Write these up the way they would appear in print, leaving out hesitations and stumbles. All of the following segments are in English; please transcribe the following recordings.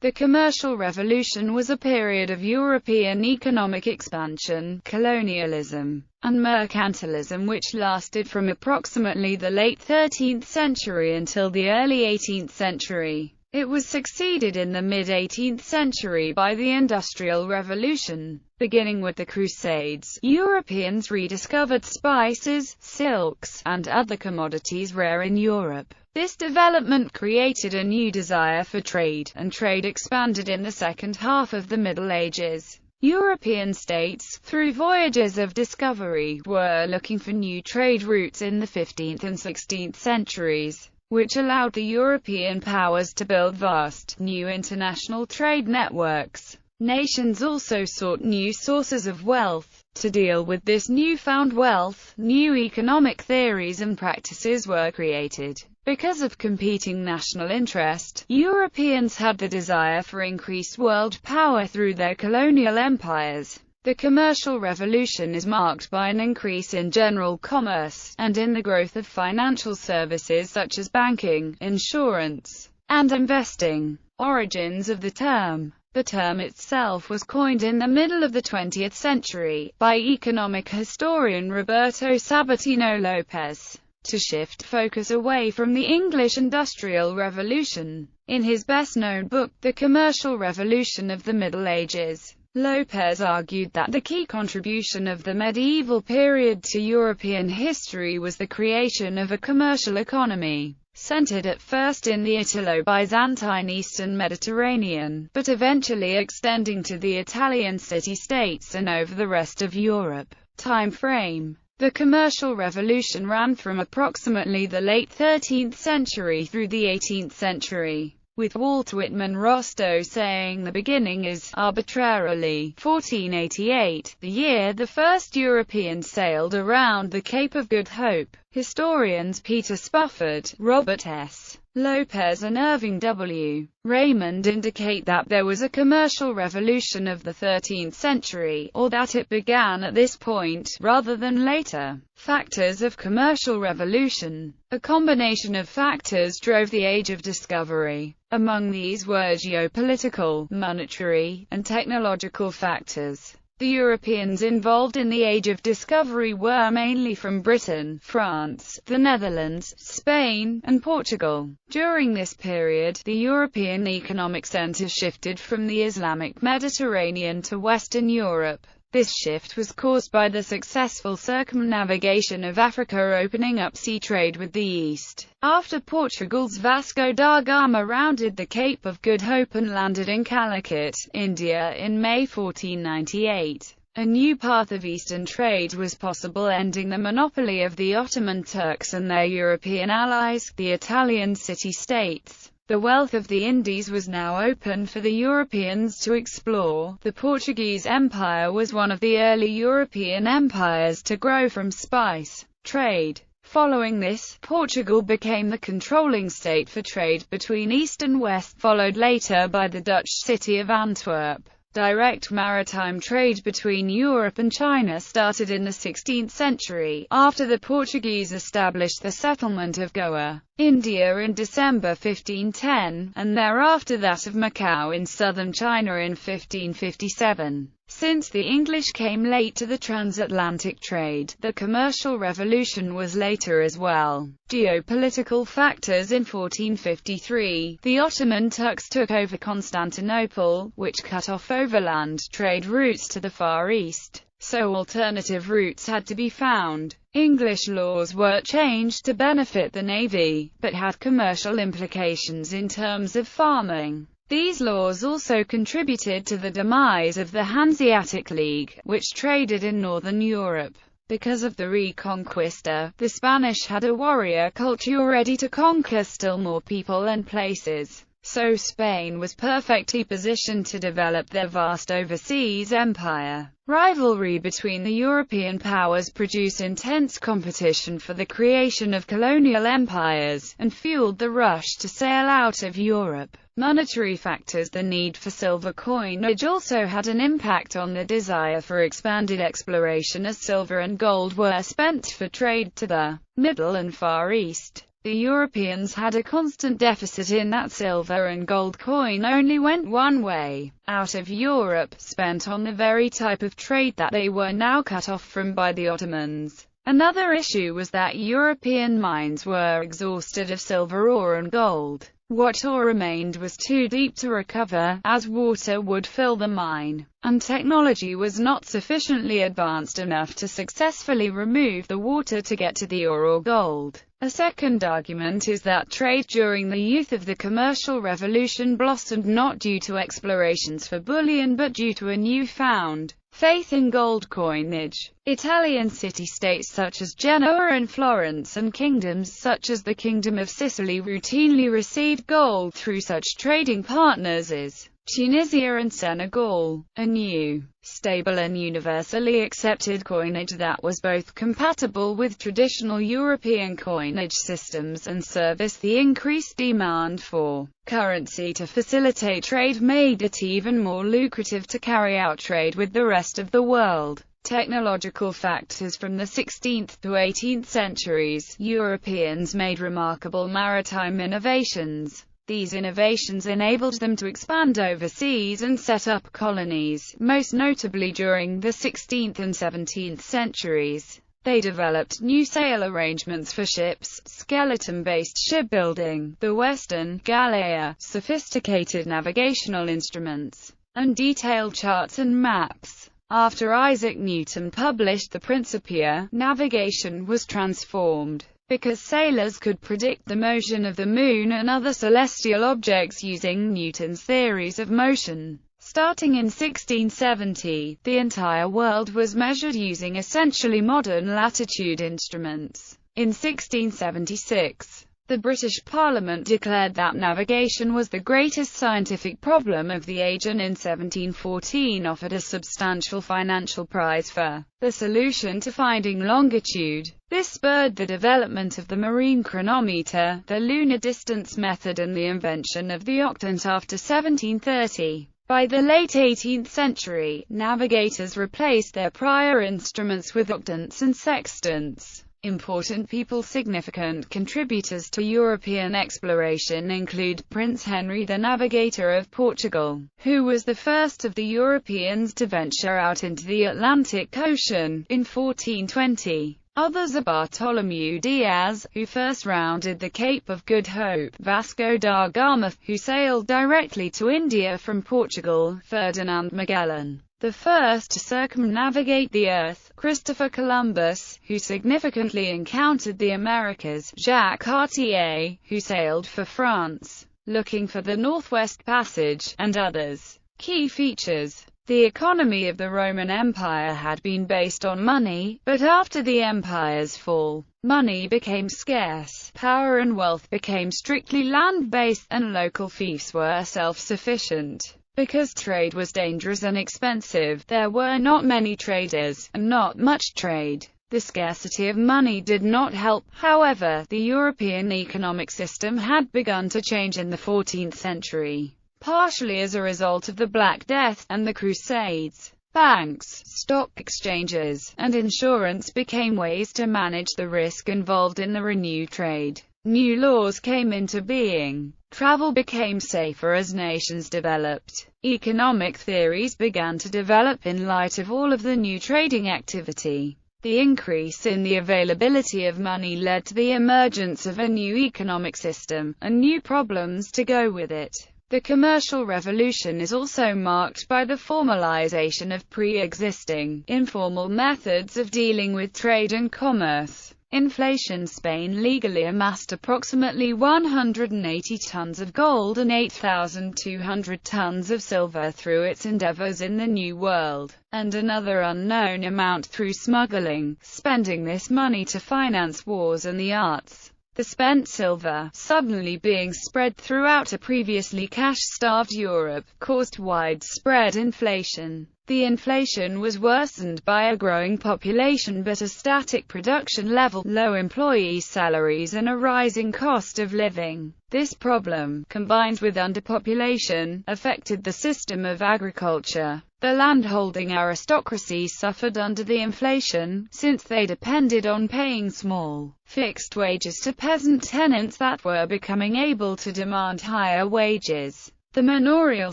The Commercial Revolution was a period of European economic expansion, colonialism, and mercantilism which lasted from approximately the late 13th century until the early 18th century. It was succeeded in the mid-18th century by the Industrial Revolution. Beginning with the Crusades, Europeans rediscovered spices, silks, and other commodities rare in Europe. This development created a new desire for trade, and trade expanded in the second half of the Middle Ages. European states, through voyages of discovery, were looking for new trade routes in the 15th and 16th centuries, which allowed the European powers to build vast, new international trade networks. Nations also sought new sources of wealth. To deal with this newfound wealth, new economic theories and practices were created. Because of competing national interest, Europeans had the desire for increased world power through their colonial empires. The Commercial Revolution is marked by an increase in general commerce, and in the growth of financial services such as banking, insurance, and investing. Origins of the term. The term itself was coined in the middle of the 20th century, by economic historian Roberto Sabatino Lopez, to shift focus away from the English Industrial Revolution. In his best-known book, The Commercial Revolution of the Middle Ages, Lopez argued that the key contribution of the medieval period to European history was the creation of a commercial economy, centered at first in the Italo-Byzantine Eastern Mediterranean, but eventually extending to the Italian city-states and over the rest of Europe. Time frame. The Commercial Revolution ran from approximately the late 13th century through the 18th century, with Walt Whitman Rostow saying the beginning is, arbitrarily, 1488, the year the first Europeans sailed around the Cape of Good Hope. Historians Peter Spufford, Robert S. Lopez and Irving W. Raymond indicate that there was a commercial revolution of the 13th century, or that it began at this point, rather than later. Factors of commercial revolution. A combination of factors drove the Age of Discovery. Among these were geopolitical, monetary, and technological factors. The Europeans involved in the Age of Discovery were mainly from Britain, France, the Netherlands, Spain, and Portugal. During this period, the European economic center shifted from the Islamic Mediterranean to Western Europe. This shift was caused by the successful circumnavigation of Africa, opening up sea trade with the East. After Portugal's Vasco da Gama rounded the Cape of Good Hope and landed in Calicut, India in May 1498, a new path of Eastern trade was possible, ending the monopoly of the Ottoman Turks and their European allies, the Italian city-states. The wealth of the Indies was now open for the Europeans to explore. The Portuguese Empire was one of the early European empires to grow from spice trade. Following this, Portugal became the controlling state for trade between East and West, followed later by the Dutch city of Antwerp. Direct maritime trade between Europe and China started in the 16th century, after the Portuguese established the settlement of Goa, India in December 1510, and thereafter that of Macau in southern China in 1557. Since the English came late to the transatlantic trade, the Commercial Revolution was later as well. Geopolitical factors. In 1453, the Ottoman Turks took over Constantinople, which cut off overland trade routes to the Far East, so alternative routes had to be found. English laws were changed to benefit the navy, but had commercial implications in terms of farming. These laws also contributed to the demise of the Hanseatic League, which traded in northern Europe. Because of the Reconquista, the Spanish had a warrior culture ready to conquer still more people and places. So Spain was perfectly positioned to develop their vast overseas empire. Rivalry between the European powers produced intense competition for the creation of colonial empires, and fueled the rush to sail out of Europe. Monetary factors. The need for silver coinage also had an impact on the desire for expanded exploration, as silver and gold were spent for trade to the Middle and Far East. The Europeans had a constant deficit in that silver and gold coin only went one way, out of Europe, spent on the very type of trade that they were now cut off from by the Ottomans. Another issue was that European mines were exhausted of silver ore and gold. What ore remained was too deep to recover, as water would fill the mine, and technology was not sufficiently advanced enough to successfully remove the water to get to the ore or gold. A second argument is that trade during the youth of the commercial revolution blossomed not due to explorations for bullion but due to a newfound faith in gold coinage. Italian city-states such as Genoa and Florence and kingdoms such as the Kingdom of Sicily routinely received gold through such trading partners as Tunisia and Senegal. A new, stable and universally accepted coinage that was both compatible with traditional European coinage systems and serviced the increased demand for currency to facilitate trade made it even more lucrative to carry out trade with the rest of the world. Technological factors. From the 16th to 18th centuries, Europeans made remarkable maritime innovations. These innovations enabled them to expand overseas and set up colonies, most notably during the 16th and 17th centuries. They developed new sail arrangements for ships, skeleton-based shipbuilding, the Western Gallia, sophisticated navigational instruments, and detailed charts and maps. After Isaac Newton published the Principia, navigation was transformed. Because sailors could predict the motion of the moon and other celestial objects using Newton's theories of motion. Starting in 1670, the entire world was measured using essentially modern latitude instruments. In 1676, the British Parliament declared that navigation was the greatest scientific problem of the age and in 1714 offered a substantial financial prize for the solution to finding longitude. This spurred the development of the marine chronometer, the lunar distance method and the invention of the octant after 1730. By the late 18th century, navigators replaced their prior instruments with octants and sextants. Important people. Significant contributors to European exploration include Prince Henry the Navigator of Portugal, who was the first of the Europeans to venture out into the Atlantic Ocean, in 1420. Others are Bartholomew Diaz, who first rounded the Cape of Good Hope; Vasco da Gama, who sailed directly to India from Portugal; Ferdinand Magellan, the first to circumnavigate the Earth; Christopher Columbus, who significantly encountered the Americas; Jacques Cartier, who sailed for France, looking for the Northwest Passage, and others. Key features. The economy of the Roman Empire had been based on money, but after the empire's fall, money became scarce, power and wealth became strictly land-based, and local fiefs were self-sufficient. Because trade was dangerous and expensive, there were not many traders, and not much trade. The scarcity of money did not help. However, the European economic system had begun to change in the 14th century. Partially as a result of the Black Death, and the Crusades. Banks, stock exchanges, and insurance became ways to manage the risk involved in the renewed trade. New laws came into being. Travel became safer as nations developed. Economic theories began to develop in light of all of the new trading activity. The increase in the availability of money led to the emergence of a new economic system, and new problems to go with it. The commercial revolution is also marked by the formalization of pre-existing, informal methods of dealing with trade and commerce. Inflation. Spain legally amassed approximately 180 tons of gold and 8,200 tons of silver through its endeavors in the New World, and another unknown amount through smuggling, spending this money to finance wars and the arts. The spent silver, suddenly being spread throughout a previously cash-starved Europe, caused widespread inflation. The inflation was worsened by a growing population but a static production level, low employee salaries and a rising cost of living. This problem, combined with underpopulation, affected the system of agriculture. The landholding aristocracy suffered under the inflation, since they depended on paying small, fixed wages to peasant tenants that were becoming able to demand higher wages. The manorial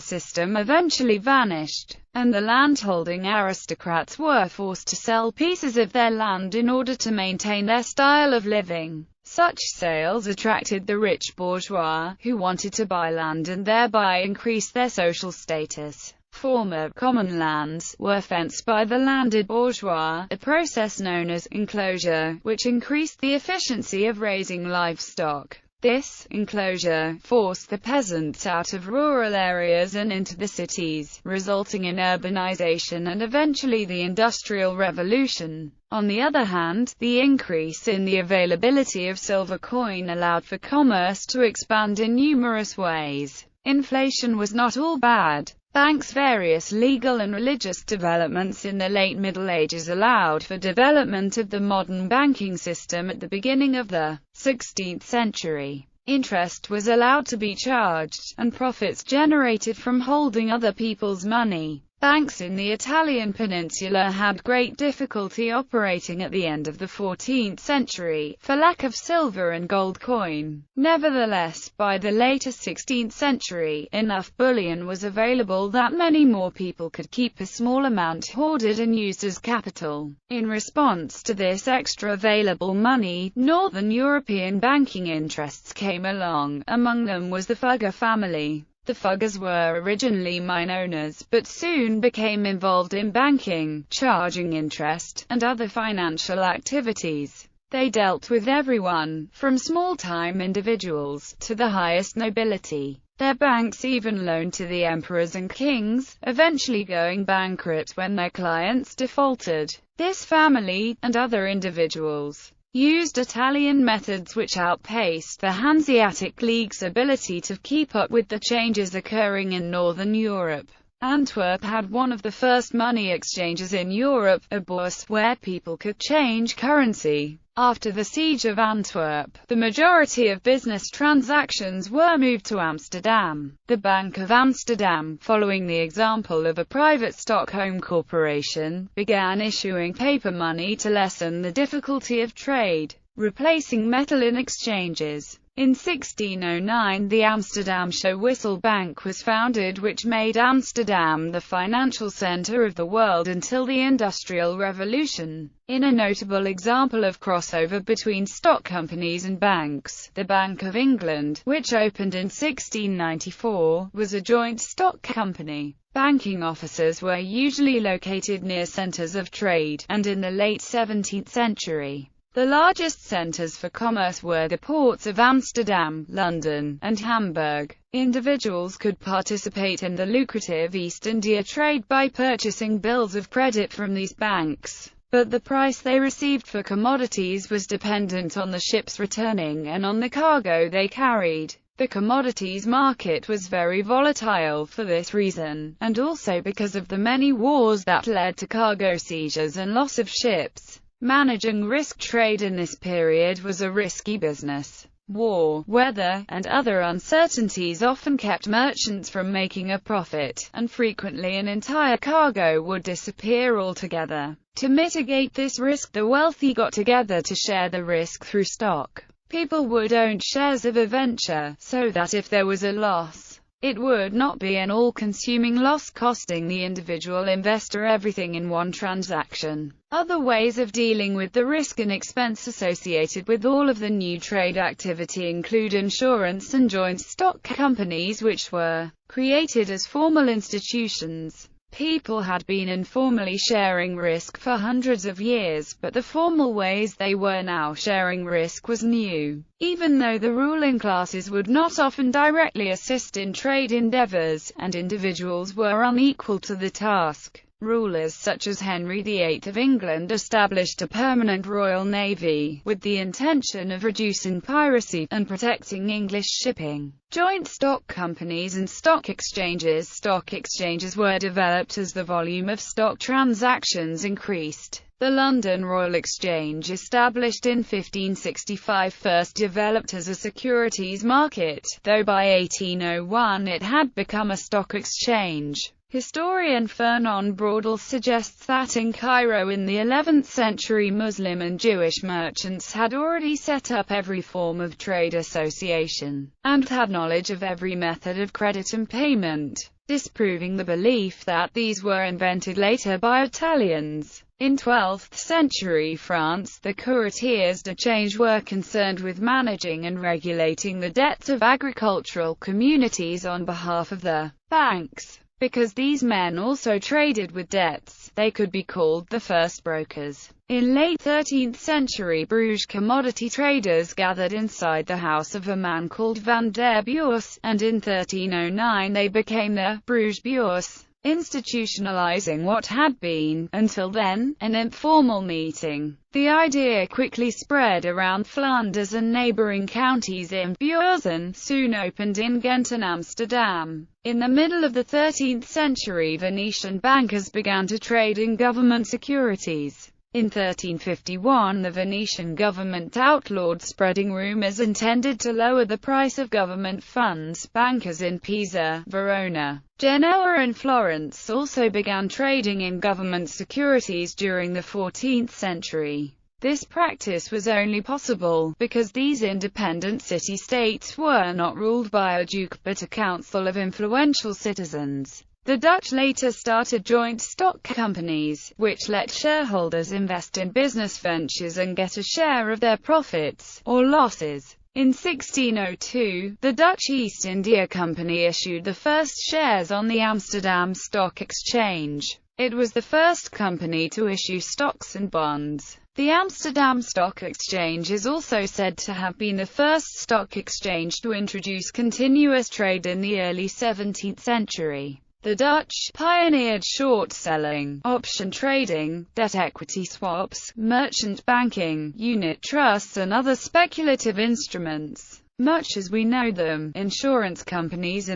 system eventually vanished, and the landholding aristocrats were forced to sell pieces of their land in order to maintain their style of living. Such sales attracted the rich bourgeois, who wanted to buy land and thereby increase their social status. Former common lands were fenced by the landed bourgeois, a process known as enclosure, which increased the efficiency of raising livestock. This enclosure forced the peasants out of rural areas and into the cities, resulting in urbanization and eventually the Industrial Revolution. On the other hand, the increase in the availability of silver coin allowed for commerce to expand in numerous ways. Inflation was not all bad. Thanks various legal and religious developments in the late Middle Ages allowed for development of the modern banking system at the beginning of the 16th century. Interest was allowed to be charged, and profits generated from holding other people's money. Banks in the Italian peninsula had great difficulty operating at the end of the 14th century, for lack of silver and gold coin. Nevertheless, by the later 16th century, enough bullion was available that many more people could keep a small amount hoarded and used as capital. In response to this extra available money, Northern European banking interests came along. Among them was the Fugger family. The Fuggers were originally mine owners, but soon became involved in banking, charging interest, and other financial activities. They dealt with everyone, from small-time individuals, to the highest nobility. Their banks even loaned to the emperors and kings, eventually going bankrupt when their clients defaulted. This family, and other individuals, used Italian methods which outpaced the Hanseatic League's ability to keep up with the changes occurring in Northern Europe. Antwerp had one of the first money exchanges in Europe, a bourse, where people could change currency. After the siege of Antwerp, the majority of business transactions were moved to Amsterdam. The Bank of Amsterdam, following the example of a private Stockholm corporation, began issuing paper money to lessen the difficulty of trade, replacing metal in exchanges. In 1609 the Amsterdamse Wissel Bank was founded, which made Amsterdam the financial center of the world until the Industrial Revolution. In a notable example of crossover between stock companies and banks, the Bank of England, which opened in 1694, was a joint stock company. Banking offices were usually located near centers of trade, and in the late 17th century, the largest centers for commerce were the ports of Amsterdam, London, and Hamburg. Individuals could participate in the lucrative East India trade by purchasing bills of credit from these banks, but the price they received for commodities was dependent on the ships returning and on the cargo they carried. The commodities market was very volatile for this reason, and also because of the many wars that led to cargo seizures and loss of ships. Managing risk trade in this period was a risky business. War, weather, and other uncertainties often kept merchants from making a profit, and frequently an entire cargo would disappear altogether. To mitigate this risk, the wealthy got together to share the risk through stock. People would own shares of a venture, so that if there was a loss, it would not be an all-consuming loss costing the individual investor everything in one transaction. Other ways of dealing with the risk and expense associated with all of the new trade activity include insurance and joint stock companies, which were created as formal institutions. People had been informally sharing risk for hundreds of years, but the formal ways they were now sharing risk was new. Even though the ruling classes would not often directly assist in trade endeavors, and individuals were unequal to the task, rulers such as Henry VIII of England established a permanent royal navy, with the intention of reducing piracy, and protecting English shipping. Joint stock companies and stock exchanges. Stock exchanges were developed as the volume of stock transactions increased. The London Royal Exchange, established in 1565, first developed as a securities market, though by 1801 it had become a stock exchange. Historian Fernand Braudel suggests that in Cairo in the 11th century Muslim and Jewish merchants had already set up every form of trade association, and had knowledge of every method of credit and payment, disproving the belief that these were invented later by Italians. In 12th century France, the courtiers de change were concerned with managing and regulating the debts of agricultural communities on behalf of the banks. Because these men also traded with debts, they could be called the first brokers. In late 13th century Bruges commodity traders gathered inside the house of a man called Van der Beurs, and in 1309 they became the Bruges Bourse, institutionalizing what had been, until then, an informal meeting. The idea quickly spread around Flanders and neighboring counties. In Beurzen soon opened in Ghent and Amsterdam. In the middle of the 13th century Venetian bankers began to trade in government securities. In 1351 the Venetian government outlawed spreading rumors intended to lower the price of government funds. Bankers in Pisa, Verona, Genoa and Florence also began trading in government securities during the 14th century. This practice was only possible because these independent city-states were not ruled by a duke but a council of influential citizens. The Dutch later started joint stock companies, which let shareholders invest in business ventures and get a share of their profits, or losses. In 1602, the Dutch East India Company issued the first shares on the Amsterdam Stock Exchange. It was the first company to issue stocks and bonds. The Amsterdam Stock Exchange is also said to have been the first stock exchange to introduce continuous trade in the early 17th century. The Dutch pioneered short-selling, option trading, debt-equity swaps, merchant banking, unit trusts and other speculative instruments. Much as we know them, insurance companies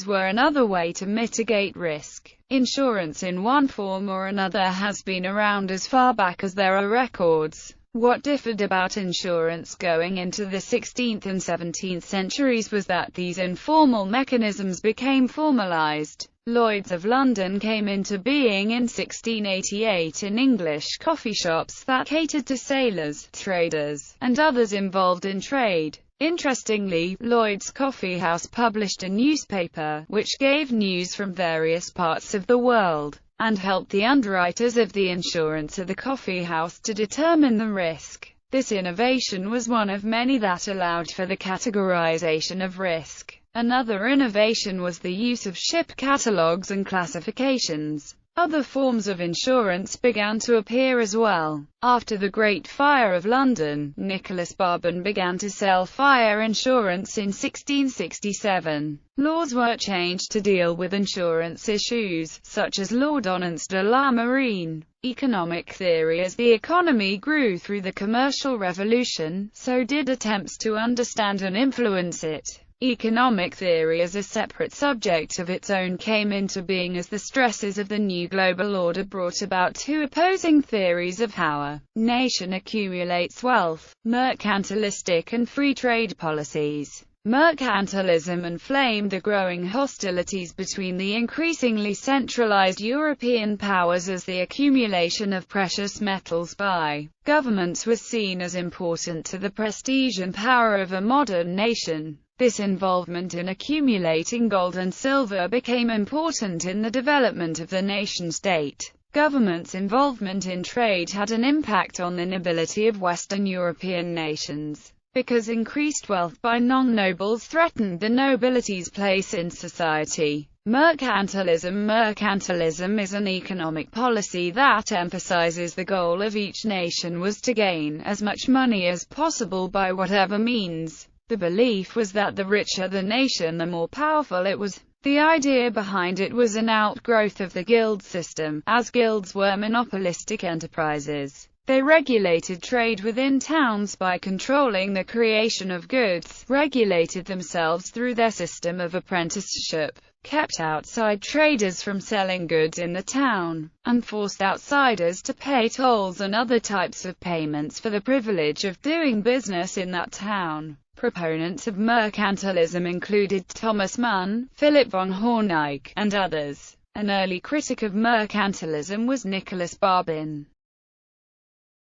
were another way to mitigate risk. Insurance in one form or another has been around as far back as there are records. What differed about insurance going into the 16th and 17th centuries was that these informal mechanisms became formalized. Lloyd's of London came into being in 1688 in English coffee shops that catered to sailors, traders, and others involved in trade. Interestingly, Lloyd's Coffee House published a newspaper, which gave news from various parts of the world, and helped the underwriters of the insurance of the coffee house to determine the risk. This innovation was one of many that allowed for the categorization of risk. Another innovation was the use of ship catalogs and classifications. Other forms of insurance began to appear as well. After the Great Fire of London, Nicholas Barbon began to sell fire insurance in 1667. Laws were changed to deal with insurance issues, such as l'ordonnance de la marine. Economic theory. As the economy grew through the commercial revolution, so did attempts to understand and influence it. Economic theory as a separate subject of its own came into being as the stresses of the new global order brought about two opposing theories of how a nation accumulates wealth: mercantilistic and free trade policies. Mercantilism inflamed the growing hostilities between the increasingly centralized European powers, as the accumulation of precious metals by governments was seen as important to the prestige and power of a modern nation. This involvement in accumulating gold and silver became important in the development of the nation-state. Governments' involvement in trade had an impact on the nobility of Western European nations, because increased wealth by non-nobles threatened the nobility's place in society. Mercantilism is an economic policy that emphasizes the goal of each nation was to gain as much money as possible by whatever means. The belief was that the richer the nation, the more powerful it was. The idea behind it was an outgrowth of the guild system, as guilds were monopolistic enterprises. They regulated trade within towns by controlling the creation of goods, regulated themselves through their system of apprenticeship, kept outside traders from selling goods in the town, and forced outsiders to pay tolls and other types of payments for the privilege of doing business in that town. Proponents of mercantilism included Thomas Mann, Philip von Horneich, and others. An early critic of mercantilism was Nicholas Barbin.